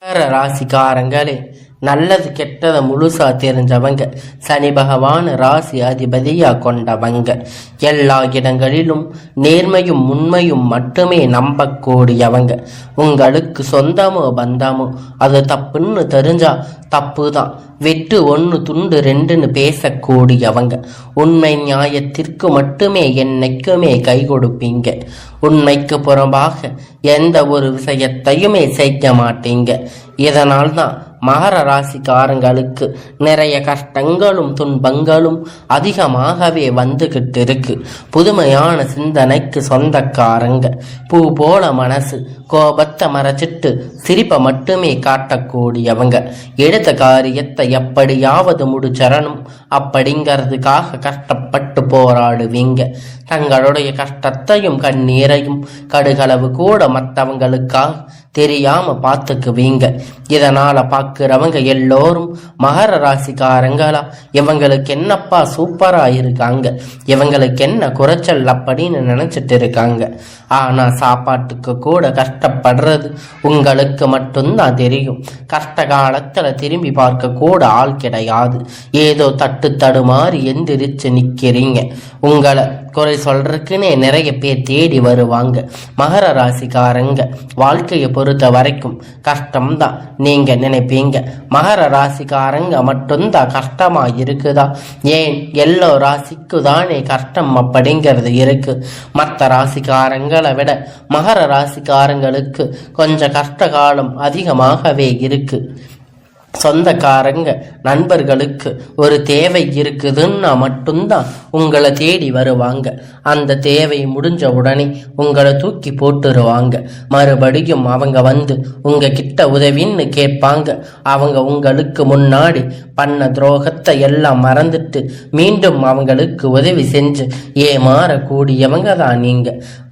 மகர ராசிக்காரங்களே, நல்லது கெட்டதை முழுசா தெரிஞ்சவங்க, சனி பகவான் ராசி அதிபதியா கொண்டவங்க, எல்லா இடங்களிலும் நேர்மையும் உண்மையும் மட்டுமே நம்பக்கூடியவங்க. உங்களுக்கு சொந்தமோ பந்தமோ அது தப்புன்னு தெரிஞ்சா தப்பு தான், வெட்டு ஒன்று துண்டு ரெண்டுன்னு பேசக்கூடியவங்க. உண்மை நியாயத்திற்கு மட்டுமே என்னைக்குமே கை கொடுப்பீங்க. உண்மைக்கு புறம்பாக எந்த ஒரு விஷயத்தையுமே செய்ய மாட்டீங்க. இதனால் தான் மகர ராசிக்காரங்களுக்கு நிறைய கஷ்டங்களும் துன்பங்களும் அதிகமாகவே வந்துகிட்டு இருக்கு. புதுமையான சிந்தனைக்கு சொந்தக்காரங்க, பூ போல மனசு, கோபத்தை மறைச்சிட்டு சிரிப்பை மட்டுமே காட்டக்கூடியவங்க. எடுத்த காரியத்தை எப்படியாவது முடிச்சரணும் அப்படிங்கிறதுக்காக கஷ்டப்பட்டு போராடுவீங்க. தங்களுடைய கஷ்டத்தையும் கண்ணீரையும் கடுகளவு கூட மற்றவங்களுக்காக தெரியாம பார்த்துக்குவீங்க. இதனால பார்க்கிறவங்க எல்லோரும் மகர ராசிக்காரங்களா, இவங்களுக்கு என்னப்பா சூப்பரா இருக்காங்க, இவங்களுக்கு என்ன குறைச்சல் அப்படின்னு நினைச்சிட்டு இருக்காங்க. ஆனா சாப்பாட்டுக்கு கூட கஷ்டப்படுறது உங்களுக்கு மட்டும்தான் தெரியும். கஷ்ட காலத்துல திரும்பி பார்க்க கூட ஆள் கிடையாது. ஏதோ தட்டு தடுமாறி எந்திரிச்சு நிக்கிறீங்க. உங்களை குறை சொல்றதுக்குன்னே நிறைய பேர் தேடி வருவாங்க. மகர ராசிக்காரங்க வாழ்க்கையை பொறுத்த வரைக்கும் கஷ்டம்தான் நீங்க நினைப்பீங்க. மகர ராசிக்காரங்க மட்டும்தான் கஷ்டமா இருக்குதா? ஏன் எல்லா ராசிக்கு தானே கஷ்டம் அப்படிங்கிறது இருக்கு. மற்ற ராசிக்காரங்களை விட மகர ராசிக்காரங்களுக்கு கொஞ்சம் கஷ்ட காலம் அதிகமாகவே இருக்கு. சொந்தக்காரங்க நண்பர்களுக்கு ஒரு தேவை இருக்குதுன்னா மட்டும்தான் உங்களை தேடி வருவாங்க. அந்த தேவை முடிஞ்ச உடனே உங்களை தூக்கி போட்டுருவாங்க. மறுபடியும் அவங்க வந்து உங்க கிட்ட உதவின்னு கேட்பாங்க. அவங்க உங்களுக்கு முன்னாடி பண்ண துரோகத்தை எல்லாம் மறந்துட்டு மீண்டும் அவங்களுக்கு உதவி செஞ்சு ஏமாறக்கூடியவங்க தான் நீங்க.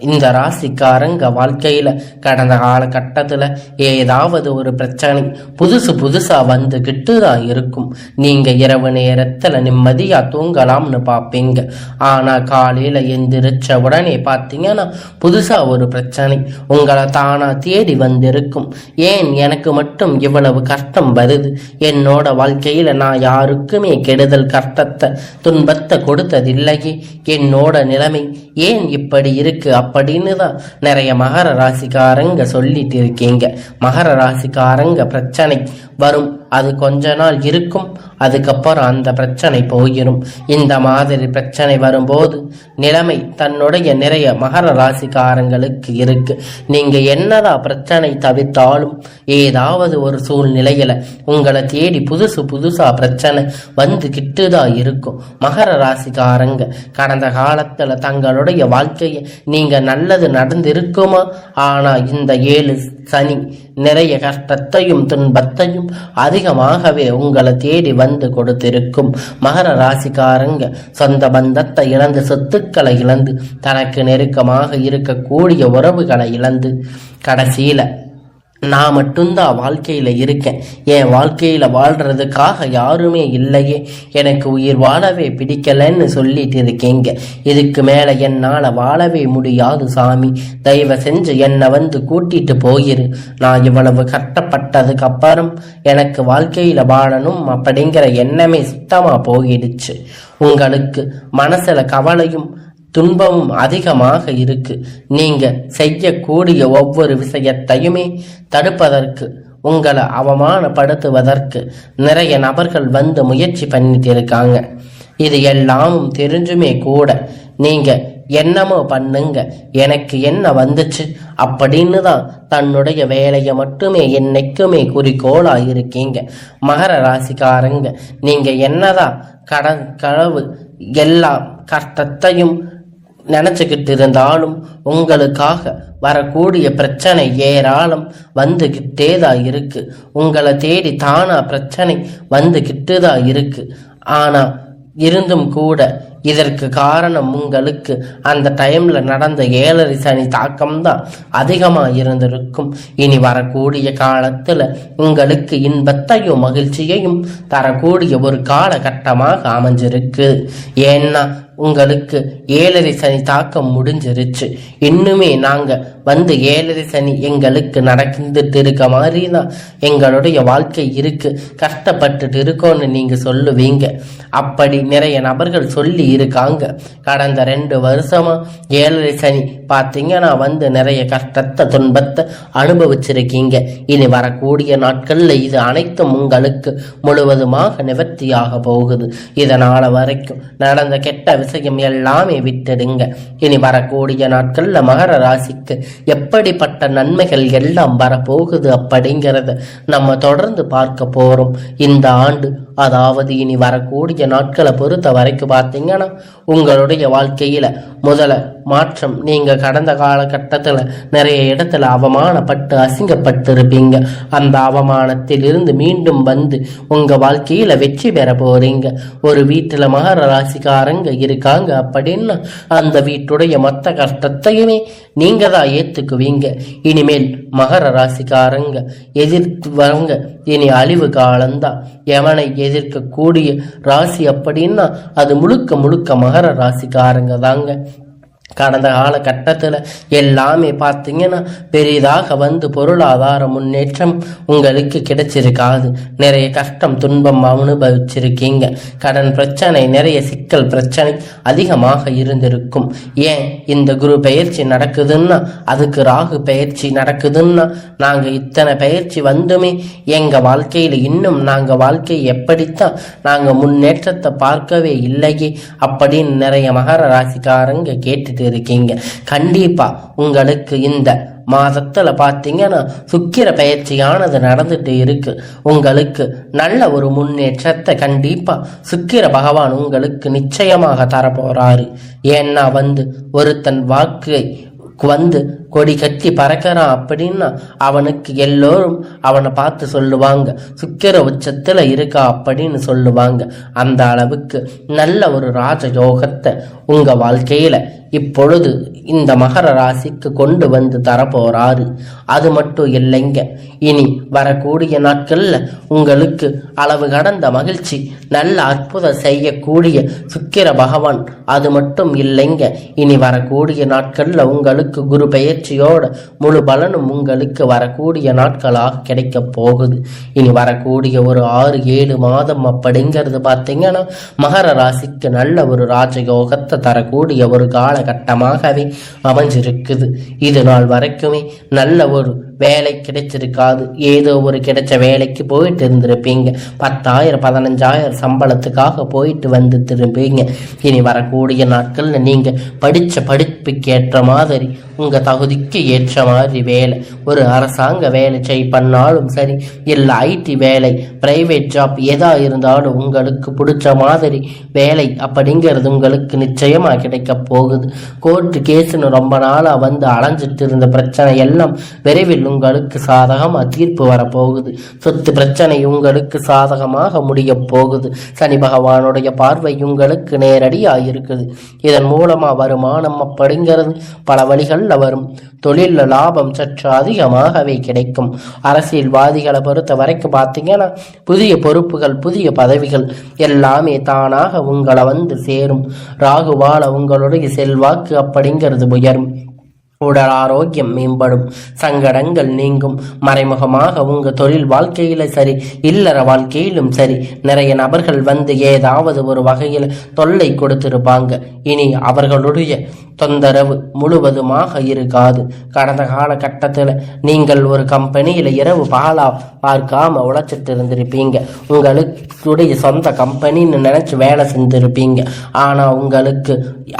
இந்த ராசிக்காரங்க வாழ்க்கையில கடந்த காலகட்டத்துல ஏதாவது ஒரு பிரச்சனை புதுசா வந்துகிட்டு தான் இருக்கும். நீங்க இரவு நேரத்துல நிம்மதியா தூங்கலாம்னு பார்ப்பீங்க. ஆனா காலையில எந்திரிச்ச உடனே பார்த்தீங்கன்னா புதுசா ஒரு பிரச்சனை உங்களை தானா தேடி வந்திருக்கும். ஏன் எனக்கு மட்டும் இவ்வளவு கஷ்டம் வருது? என்னோட வாழ்க்கையில நான் யாருக்குமே கெடுதல் கஷ்டத்தை துன்பத்தை கொடுத்ததில்லையே. என்னோட நிலைமை ஏன் இப்படி இருக்கு அப்படின்னு தான் நிறைய மகர ராசிக்காரங்க சொல்லிட்டு இருக்கீங்க. மகர ராசிக்காரங்க பிரச்சனை வரும், அது கொஞ்ச நாள் இருக்கும், அதுக்கப்புறம் அந்த பிரச்சனை போயிடும். இந்த மாதிரி பிரச்சனை வரும்போது நிலைமை தன்னுடைய நிறைய மகர ராசிக்காரங்களுக்கு இருக்கு. நீங்க என்னதான் பிரச்சனை தவிர்த்தாலும் ஏதாவது ஒரு சூழ்நிலையில உங்களை தேடி புதுசா பிரச்சனை வந்துகிட்டு தான் இருக்கும். மகர ராசிக்காரங்க கடந்த காலத்துல தங்களுடைய வாழ்க்கையை நீங்க நல்லது நடந்திருக்குமா? ஆனா இந்த 7 சனி நிறைய கஷ்டத்தையும் துன்பத்தையும் அதிகமாகவே உங்களை தேடி வந்து கொடுத்திருக்கும். மகர ராசிக்காரங்க சொந்த பந்தத்தை இழந்து, சொத்துக்களை இழந்து, தனக்கு நெருக்கமாக இருக்கக்கூடிய உறவுகளை இழந்து, கடைசியில நான் மட்டும்தான் வாழ்க்கையில இருக்கேன், என் வாழ்க்கையில வாழ்றதுக்காக யாருமே இல்லையே, எனக்கு உயிர் வாழவே பிடிக்கலன்னு சொல்லிட்டு இருக்கீங்க. இதுக்கு மேல என்னால வாழவே முடியாது சாமி, தயவு செஞ்சு என்னை வந்து கூட்டிட்டு போயிரு. நான் இவ்வளவு கஷ்டப்பட்டதுக்கு அப்புறம் எனக்கு வாழ்க்கையில வாழணும் அப்படிங்கிற எண்ணமே சுத்தமா போயிடுச்சு. உங்களுக்கு மனசுல கவலையும் துன்பமும் அதிகமாக இருக்கு. நீங்க செய்யக்கூடிய ஒவ்வொரு விஷயத்தையுமே தடுப்பதற்கு, உங்களை அவமானப்படுத்துவதற்கு நிறைய நபர்கள் வந்து முயற்சி பண்ணிட்டு இருக்காங்க. இது எல்லாமும் தெரிஞ்சுமே கூட நீங்க என்னமோ பண்ணுங்க, எனக்கு என்ன வந்துச்சு அப்படின்னு தான் தன்னுடைய வேலையை மட்டுமே என்னைக்குமே குறிக்கோளா இருக்கீங்க. மகர ராசிக்காரங்க நீங்க என்னதான் களவு எல்லா கஷ்டத்தையும் நினைச்சுக்கிட்டு இருந்தாலும் உங்களுக்காக வரக்கூடிய பிரச்சனை ஏராளம் வந்துகிட்டே தான் இருக்கு. உங்களை தேடி தானா பிரச்சனை வந்துகிட்டு தான் இருக்கு. ஆனா இருந்தும் கூட இதற்கு காரணம் உங்களுக்கு அந்த டைம்ல நடந்த 7 சனி தாக்கம்தான் அதிகமா இருந்திருக்கும். இனி வரக்கூடிய காலத்துல உங்களுக்கு இன்பத்தையும் மகிழ்ச்சியையும் தரக்கூடிய ஒரு காலகட்டமாக அமைஞ்சிருக்கு. ஏன்னா உங்களுக்கு 7.5 சனி தாக்கம் முடிஞ்சிருச்சு. இன்னுமே நாங்க வந்து 7.5 சனி எங்களுக்கு நடந்துட்டு இருக்க மாதிரி தான் எங்களுடைய வாழ்க்கை இருக்கு, கஷ்டப்பட்டுட்டு இருக்கோன்னு நீங்க சொல்லுவீங்க. அப்படி நிறைய நபர்கள் சொல்லி இருக்காங்க. கடந்த 2 வருஷமா 7.5 சனி பார்த்தீங்கன்னா வந்து நிறைய கஷ்டத்தை துன்பத்தை அனுபவிச்சிருக்கீங்க. இனி வரக்கூடிய நாட்கள்ல இது அனைத்தும் உங்களுக்கு முழுவதுமாக நிவர்த்தியாக போகுது. இதனால வரைக்கும் நடந்த கெட்ட விஷயம் எல்லாமே விட்டுடுங்க. இனி வரக்கூடிய நாட்கள்ல மகர ராசிக்கு எப்படிப்பட்ட நன்மைகள் எல்லாம் வரப்போகுது அப்படிங்கிறத நம்ம தொடர்ந்து பார்க்க போறோம். இந்த ஆண்டு, அதாவது இனி வரக்கூடிய நாட்களை பொறுத்த வரைக்கும் பார்த்தீங்கன்னா உங்களுடைய வாழ்க்கையில முதல மாற்றம். நீங்க கடந்த காலகட்டத்துல நிறைய இடத்துல அவமானப்பட்டு அசிங்கப்பட்டு இருப்பீங்க. அந்த அவமானத்தில் இருந்து மீண்டும் வந்து உங்க வாழ்க்கையில வெற்றி பெற போறீங்க. ஒரு வீட்டுல மகர ராசிக்காரங்க இருக்காங்க அப்படின்னா அந்த வீட்டுடைய மொத்த கஷ்டத்தையுமே நீங்க தான் ஏத்துக்குவீங்க. இனிமேல் மகர ராசிக்காரங்க எதிர்த்து வரங்க இனி அழிவு காலம்தான். எவனை எதிர்க்கக்கூடிய ராசி அப்படின்னா அது முழுக்க முழுக்க மகர ராசிக்காரங்க தாங்க. கடந்த காலகட்டத்தில் எல்லாமே பார்த்தீங்கன்னா பெரிதாக வந்து பொருளாதார முன்னேற்றம் உங்களுக்கு கிடைச்சிருக்காது. நிறைய கஷ்டம் துன்பம் அனுபவிச்சிருக்கீங்க. கடன் பிரச்சனை, நிறைய சிக்கல் பிரச்சனை அதிகமாக இருந்திருக்கும். ஏன் இந்த குரு பயிற்சி நடக்குதுன்னா, அதுக்கு ராகு பயிற்சி நடக்குதுன்னா, நாங்கள் இத்தனை பயிற்சி வந்துமே எங்கள் வாழ்க்கையில் இன்னும் நாங்கள் வாழ்க்கையை எப்படித்தான் நாங்கள் முன்னேற்றத்தை பார்க்கவே இல்லையே அப்படின்னு நிறைய மகர ராசிக்காரங்க கேட்டுட்டு இருக்கீங்க. கண்டிப்பா உங்களுக்கு இந்த மாதத்துல பார்த்தீங்கன்னா சுக்கிர பயிற்சியானது நடந்துட்டு இருக்கு. உங்களுக்கு நல்ல ஒரு முன்னேற்றத்தை கண்டிப்பா சுக்கிர பகவான் உங்களுக்கு நிச்சயமாக தரப்போறாரு. ஏன்னா வந்து ஒருத்தன் வாக்கை வந்து கொடி கட்டி பறக்கிறான் அப்படின்னா அவனுக்கு எல்லோரும் அவனை பார்த்து சொல்லுவாங்க சுக்கிர உச்சத்துல இருக்கா அப்படின்னு சொல்லுவாங்க. அந்த அளவுக்கு நல்ல ஒரு ராஜயோகத்தை உங்க வாழ்க்கையில இப்பொழுது இந்த மகர ராசிக்கு கொண்டு வந்து தரப்போறாரு. அது மட்டும் இல்லைங்க, இனி வரக்கூடிய நாட்கள்ல உங்களுக்கு அளவு கடந்த மகிழ்ச்சி, நல்ல அற்புதம் செய்யக்கூடிய சுக்கிர பகவான். அது மட்டும் இல்லைங்க, இனி வரக்கூடிய நாட்கள்ல உங்களுக்கு குரு பயிற்சியோட முழு பலனும் உங்களுக்கு வரக்கூடிய நாட்களாக கிடைக்க போகுது. இனி வரக்கூடிய ஒரு 6-7 மாதம் அப்படிங்கிறது பார்த்தீங்கன்னா மகர ராசிக்கு நல்ல ஒரு ராஜயோகத்தை தரக்கூடிய ஒரு காலகட்டமாகவே அமைஞ்சிருக்குது. இது நாள் வரைக்குமே நல்ல ஒரு வேலை கிடைச்சிருக்காது. ஏதோ ஒரு கிடைச்ச வேலைக்கு போயிட்டு இருந்திருப்பீங்க. 10,000 15,000 போயிட்டு வந்து திரும்பீங்க. இனி வரக்கூடிய நாட்கள்ல நீங்க படிச்ச படிப்புக்கு ஏற்ற மாதிரி உங்க தகுதிக்கு ஏற்ற மாதிரி வேலை, ஒரு அரசாங்க வேலை பண்ணாலும் சரி, இல்லை ஐடி வேலை, பிரைவேட் ஜாப் எதா இருந்தாலும் உங்களுக்கு பிடிச்ச மாதிரி வேலை அப்படிங்கிறது உங்களுக்கு நிச்சயமா கிடைக்க போகுது. கோர்ட்டு கேஸ்ன்னு ரொம்ப நாளா வந்து அலைஞ்சிட்டு இருந்த பிரச்சனை எல்லாம் விரைவில் உங்களுக்கு சாதகமா தீர்ப்பு வரப்போகுது. சொத்து பிரச்சனை உங்களுக்கு சாதகமாக முடிய போகுது. சனி பகவானுடைய பார்வை உங்களுக்கு நேரடியாக இருக்குது. இதன் மூலமா வருமானம் அப்படிங்கிறது பல வழிகள்ல வரும். தொழில லாபம் சற்று அதிகமாகவே கிடைக்கும். அரசியல்வாதிகளை பொறுத்த வரைக்கும் பார்த்தீங்கன்னா புதிய பொறுப்புகள், புதிய பதவிகள் எல்லாமே தானாக உங்களை வந்து சேரும். ராகுவால உங்களுடைய செல்வாக்கு அப்படிங்கிறது உயரும். உடல் ஆரோக்கியம் மேம்படும். சங்கடங்கள் நீங்கும். மறைமுகமாக உங்க தொழில் வாழ்க்கையில சரி, இல்லற வாழ்க்கையிலும் சரி, நிறைய நபர்கள் வந்து ஏதாவது ஒரு வகையில் தொல்லை கொடுத்திருப்பாங்க. இனி அவர்களுடைய தொந்தரவு முழுவதுமாக இருக்காது. கடந்த காலகட்டத்தில் நீங்கள் ஒரு கம்பெனியில் இரவு பாலா பார்க்காம உழைச்சிட்டு இருந்திருப்பீங்க. உங்களுடைய சொந்த கம்பெனின்னு நினைச்சு வேலை செஞ்சிருப்பீங்க. ஆனா உங்களுக்கு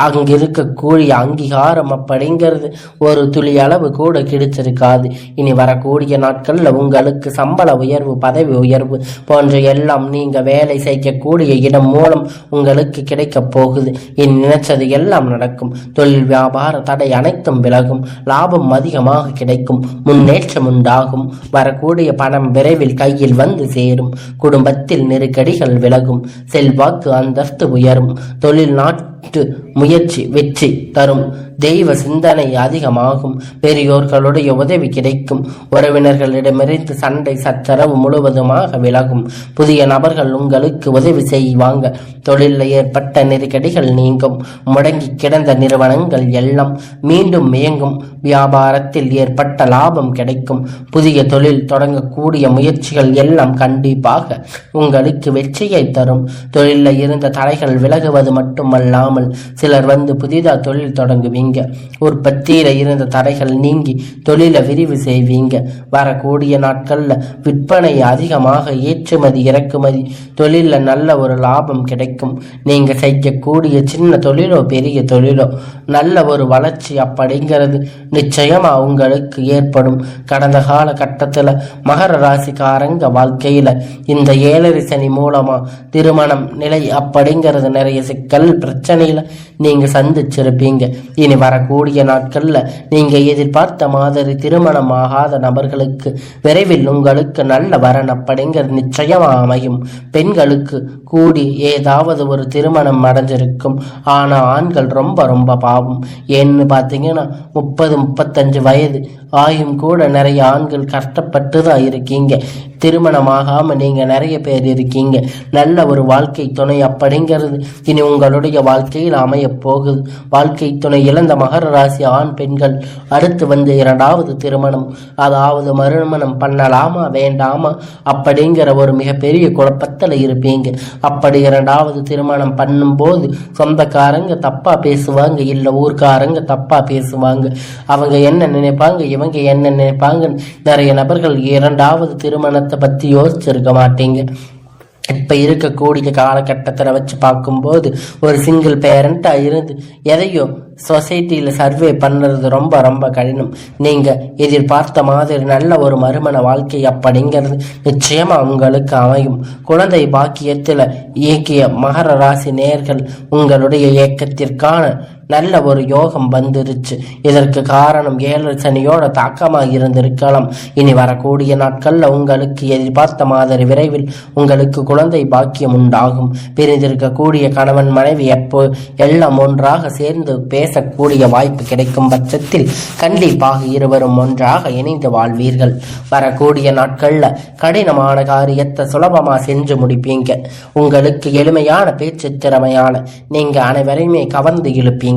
அங்க இருக்கக்கூடிய அங்கீகாரம் அப்படிங்கிறது ஒரு துளி அளவு கூட கிடைச்சிருக்காது. இனி வரக்கூடிய நாட்கள்ல உங்களுக்கு சம்பள உயர்வு, பதவி உயர்வு போன்ற எல்லாம் நீங்க வேலை செய்யக்கூடிய இடம் மூலம் உங்களுக்கு கிடைக்க போகுது. இனி நினைச்சது எல்லாம் நடக்கும். தொழில் வியாபார தடை அனைத்தும் விலகும். லாபம் அதிகமாக கிடைக்கும். முன்னேற்றம் உண்டாகும். வரக்கூடிய பணம் விரைவில் கையில் வந்து சேரும். குடும்பத்தில் நெருக்கடிகள் விலகும். செல்வாக்கு அந்தஸ்து உயரும். தொழில் முயற்சி வெற்றி தரும். தெய்வ சிந்தனை அதிகமாகும். பெரியோர்களுடைய உதவி கிடைக்கும். உறவினர்களிடமிருந்து சண்டை சச்சரவு முழுவதுமாக விலகும். புதிய நபர்கள் உங்களுக்கு உதவி செய்வாங்க. தொழிலில் ஏற்பட்ட நெருக்கடிகள் நீங்கும். முடங்கி கிடந்த நிறுவனங்கள் எல்லாம் மீண்டும் இயங்கும். வியாபாரத்தில் ஏற்பட்ட லாபம் கிடைக்கும். புதிய தொழில் தொடங்கக்கூடிய முயற்சிகள் எல்லாம் கண்டிப்பாக உங்களுக்கு வெற்றியை தரும். தொழிலில் இருந்த தடைகள் விலகுவது மட்டுமல்லாமல் சிலர் வந்து புதிதாக தொழில் தொடங்குவீங்க. உற்பத்தியில இருந்த தடைகள் நீங்கி தொழிலை விரிவு செய்வீங்க. வரக்கூடிய நாட்கள்ல விற்பனை அதிகமாக, ஏற்றுமதி இறக்குமதி தொழில நல்ல ஒரு லாபம் கிடைக்கும். நீங்க செய்யக்கூடிய சின்ன தொழிலோ பெரிய தொழிலோ நல்ல ஒரு வளர்ச்சி அப்படிங்கிறது நிச்சயமா உங்களுக்கு ஏற்படும். கடந்த கால கட்டத்துல மகர ராசிக்காரங்க வாழ்க்கையில இந்த 7 சனி மூலமா திருமணம் நிலை அப்படிங்கிறது நிறைய சிக்கல் பிரச்சனையில நீங்க சந்திச்சிருப்பீங்க. இனி வரக்கூடிய நாட்கள்ல நீங்க எதிர்பார்த்த மாதிரி திருமணம் ஆகாத நபர்களுக்கு விரைவில் உங்களுக்கு நல்ல வரன் அப்படிங்கிறது நிச்சயமா அமையும். பெண்களுக்கு கூடி ஏதாவது ஒரு திருமணம் அடைஞ்சிருக்கும். ஆனா ஆண்கள் ரொம்ப ரொம்ப பாவம். ஏன்னு பார்த்தீங்கன்னா 30-35 வயது ஆயும் கூட நிறைய ஆண்கள் கஷ்டப்பட்டு தான் இருக்கீங்க. திருமணமாகாம நீங்க நிறைய பேர் இருக்கீங்க. நல்ல ஒரு வாழ்க்கை துணை அப்படிங்கிறது இனி உங்களுடைய வாழ்க்கையில் அமைய போகுது. வாழ்க்கை துணை இழந்த மகர ராசி ஆண் பெண்கள் அடுத்து வந்து 2வது திருமணம், அதாவது மறுமணம் பண்ணலாமா வேண்டாமா அப்படிங்கிற ஒரு மிகப்பெரிய குழப்பத்தில் இருப்பீங்க. அப்படி 2வது திருமணம் பண்ணும்போது சொந்தக்காரங்க தப்பா பேசுவாங்க, இல்லை ஊர்க்காரங்க தப்பா பேசுவாங்க. அவங்க என்ன நினைப்பாங்க, இவங்க என்ன நினைப்பாங்க. நிறைய நபர்கள் 2வது திருமணத்தை பத்தி யோசிச்சிருக்க மாட்டீங்க. இப்ப இருக்கக்கூடிய காலகட்டத்தில் வச்சு பார்க்கும்போது ஒரு சிங்கிள் பேரண்டா இருந்து எதையோ சொசைட்டியில் சர்வே பண்ணுறது ரொம்ப ரொம்ப கடினம். நீங்கள் எதிர்பார்த்த மாதிரி நல்ல ஒரு மறுமண வாழ்க்கை அப்படிங்கிறது நிச்சயமாக உங்களுக்கு அமையும். குழந்தை பாக்கியத்தில் இயக்கிய மகர ராசி நேயர்கள் உங்களுடைய இயக்கத்திற்கான நல்ல ஒரு யோகம் வந்துருச்சு. இதற்கு காரணம் 7 சனியோட தாக்கமாக இருந்திருக்கலாம். இனி வரக்கூடிய நாட்கள்ல உங்களுக்கு எதிர்பார்த்த மாதிரி விரைவில் உங்களுக்கு குழந்தை பாக்கியம் உண்டாகும். பிரிந்திருக்கக்கூடிய கணவன் மனைவி எப்போ எல்லாம் ஒன்றாக சேர்ந்து பேசக்கூடிய வாய்ப்பு கிடைக்கும் பட்சத்தில் கண்டிப்பாக இருவரும் ஒன்றாக இணைந்து வாழ்வீர்கள். வரக்கூடிய நாட்கள்ல கடினமான காரியத்தை சுலபமா செஞ்சு முடிப்பீங்க. உங்களுக்கு எளிமையான பேச்சு திறமையால நீங்க அனைவரையுமே கவர்ந்து இழுப்பீங்க.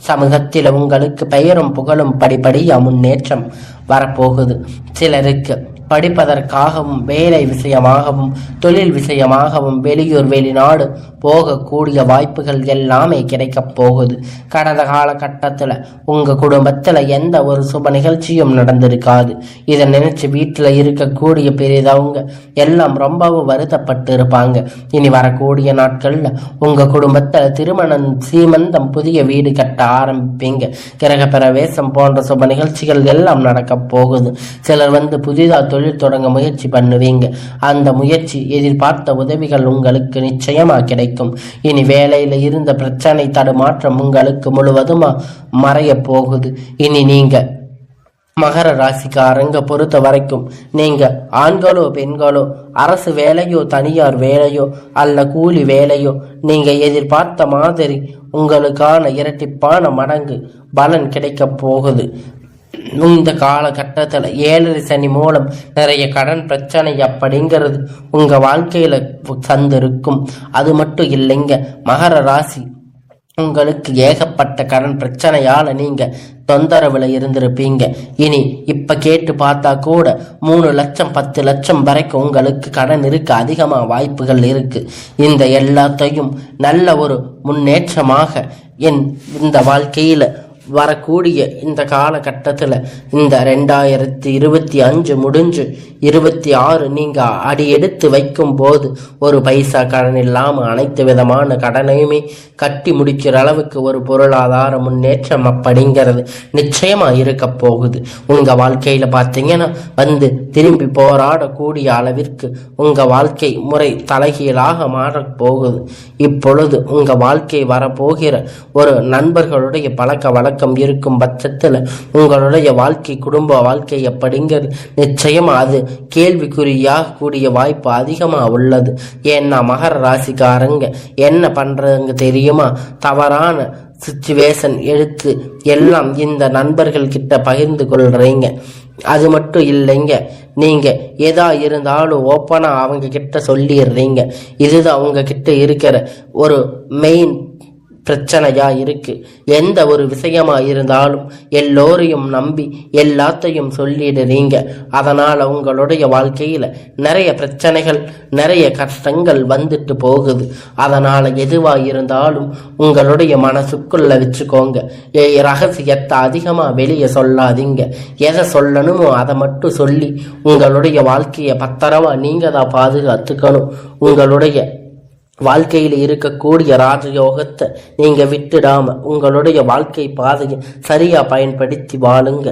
சமூகத்தில் உங்களுக்கு பெயரும் புகழும் படிப்படியா முன்னேற்றம் வரப்போகுது. சிலருக்கு படிப்பதற்காகவும் வேலை விஷயமாகவும் தொழில் விஷயமாகவும் வெளியூர் வெளிநாடு போகக்கூடிய வாய்ப்புகள் எல்லாமே கிடைக்கப் போகுது. கடந்த காலகட்டத்தில் உங்க குடும்பத்தில் எந்த ஒரு சுப நிகழ்ச்சியும் நடந்திருக்காது. இதை நினைச்சு வீட்டில் இருக்கக்கூடிய பெரியதவங்க எல்லாம் ரொம்பவும் வருத்தப்பட்டு இருப்பாங்க. இனி வரக்கூடிய நாட்கள்ல உங்க குடும்பத்தில் திருமணம், சீமந்தம், புதிய வீடு கட்ட ஆரம்பிப்பீங்க. கிரக பிரவேசம் போன்ற சுப நிகழ்ச்சிகள் எல்லாம் நடக்க போகுது. சிலர் வந்து புதிதாக தொழில் தொடங்க முயற்சி பண்ணுவீங்க. அந்த முயற்சி எதிர்பார்த்த உதவிகள் உங்களுக்கு நிச்சயமா கிடைக்கும். இனி வேலையில இருந்த பிரச்சனை தடுமாற்றம் உங்களுக்கு முழுவதுமா மறைய போகுது. இனி நீங்க மகர ராசிக்காரங்க பொறுத்த வரைக்கும் நீங்க ஆண்களோ பெண்களோ அரசு வேலையோ தனியார் வேலையோ அல்ல கூலி வேலையோ நீங்க எதிர்பார்த்த மாதிரி உங்களுக்கான இரட்டிப்பான மடங்கு பலன் கிடைக்க போகுது. இந்த காலகட்டத்தில் 7 சனி மூலம் நிறைய கடன் பிரச்சனை அப்படிங்கிறது உங்க வாழ்க்கையில சந்திருக்கும். அது மட்டும் இல்லைங்க, மகர ராசி உங்களுக்கு ஏகப்பட்ட கடன் பிரச்சனையால நீங்க தொந்தரவுல இருந்திருப்பீங்க. இனி இப்ப கேட்டு பார்த்தா கூட 3 லட்சம் 10 லட்சம் வரைக்கும் உங்களுக்கு கடன் இருக்க அதிகமா வாய்ப்புகள் இருக்கு. இந்த எல்லாத்தையும் நல்ல ஒரு முன்னேற்றமாக இந்த வாழ்க்கையில வரக்கூடிய இந்த காலகட்டத்தில் இந்த 2025 முடிஞ்சு 26 நீங்க அடி எடுத்து வைக்கும் போது ஒரு பைசா கடன் இல்லாம அனைத்து விதமான கடனையுமே கட்டி முடிக்கிற அளவுக்கு ஒரு பொருளாதார முன்னேற்றம் அப்படிங்கிறது நிச்சயமா இருக்க போகுது. உங்க வாழ்க்கையில பார்த்தீங்கன்னா வந்து திரும்பி போராடக்கூடிய அளவிற்கு உங்க வாழ்க்கை முறை தலைகீழாக மாறப் போகுது. இப்பொழுது உங்க வாழ்க்கை வரப்போகிற ஒரு நண்பர்களுடைய பழக்க பழக்கம் இருக்கும் பட்சத்தில் உங்களுடைய வாழ்க்கை குடும்ப வாழ்க்கை எப்படிங்கிறது நிச்சயம் அது கேள்விக்குறியாக கூடிய வாய்ப்பு அதிகமாக உள்ளது. ஏன்னா மகர ராசிக்காரங்க என்ன பண்றதுங்க தெரியுமா, தவறான சிச்சுவேஷன் எடுத்து எல்லாம் இந்த நண்பர்கள் கிட்ட பகிர்ந்து கொள்றீங்க. அது மட்டும் இல்லைங்க, நீங்க எதா இருந்தாலும் ஓப்பனா அவங்க கிட்ட சொல்லிடுறீங்க. இதுதான் அவங்க கிட்ட இருக்கிற ஒரு மெயின் பிரச்சனையா இருக்கு. எந்த ஒரு விஷயமா இருந்தாலும் எல்லோரையும் நம்பி எல்லாத்தையும் சொல்லிடுறீங்க. அதனால உங்களுடைய வாழ்க்கையில நிறைய பிரச்சனைகள் நிறைய கஷ்டங்கள் வந்துட்டு போகுது. அதனால எதுவா இருந்தாலும் உங்களுடைய மனசுக்குள்ள வச்சுக்கோங்க. ரகசியத்தை அதிகமா வெளியே சொல்லாதீங்க. எதை சொல்லணுமோ அதை மட்டும் சொல்லி உங்களுடைய வாழ்க்கையை பத்திரமா நீங்க தான் பாதுகாத்துக்கணும். உங்களுடைய வாழ்க்கையில் இருக்கக்கூடிய ராஜயோகத்தை நீங்க விட்டுடாம உங்களுடைய வாழ்க்கை பாதையை சரியா பயன்படுத்தி வாழுங்க.